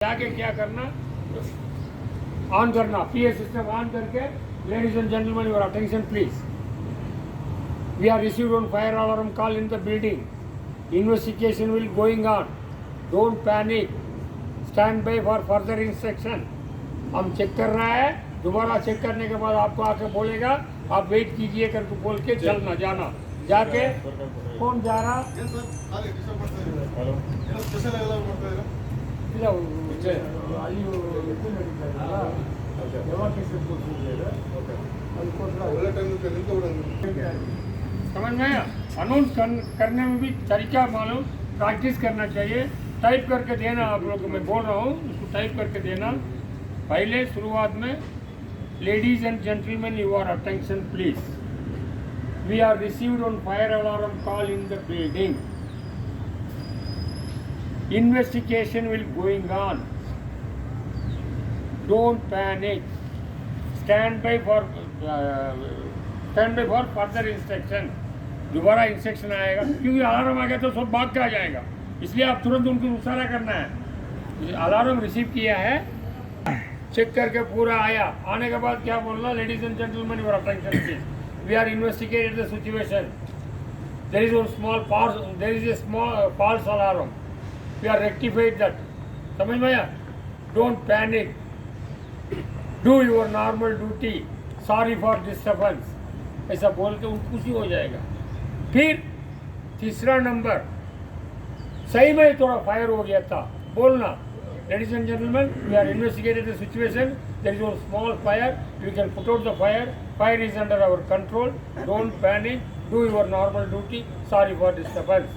जाके क्या करना, ऑन करना, पीए सिस्टम ऑन करके, ladies and gentleman your attention please, we are received on fire alarm call in the building, investigation will going on, don't panic, stand by for further instruction. हम check कर रहा है, दोबारा check करने के बाद आपको आके बोलेगा, आप वेट कीजिए करके बोल के चलना जाना। जाके कौन जा रहा ಇಲ್ಲ ಅಲ್ಲಿ ಇದು ನಡೀತಾ ಎವಾಕ್ಯೂಯೇಷನ್ ಕೊಡ್ತಿದ್ದಾರೆ ಅದಕ್ಕೋಸ್ಕರ समझ में आया। अनाउंस करने में भी तरीका मालूम, प्रैक्टिस करना चाहिए। टाइप करके देना, आप लोग को मैं बोल रहा हूँ, उसको टाइप करके देना। पहले शुरुआत में ladies and gentleman your attention please, we are received on fire alarm call in the building, investigation will going on, don't panic, stand by for further instruction। दोबारा इंस्ट्रक्शन आएगा, क्योंकि अलार्म आ गया तो सब भाग के आ जाएगा, इसलिए आप तुरंत उनको इशारा करना है। अलार्म रिसीव किया है, चेक करके पूरा आया, आने के बाद क्या बोलना, ladies and gentleman your attention please, we are investigated the situation, there is a small false alarm, we are rectified that। समझ में आया। Don't panic, do your normal duty, sorry for disturbance, ऐसा बोल के उनको खुशी हो जाएगा। फिर तीसरा नंबर, सही में थोड़ा फायर हो गया था, बोलना, ladies and gentleman we are investigated the situation, there is one small fire, we can put out the fire, fire is under our control, don't panic, do your normal duty, sorry for disturbance.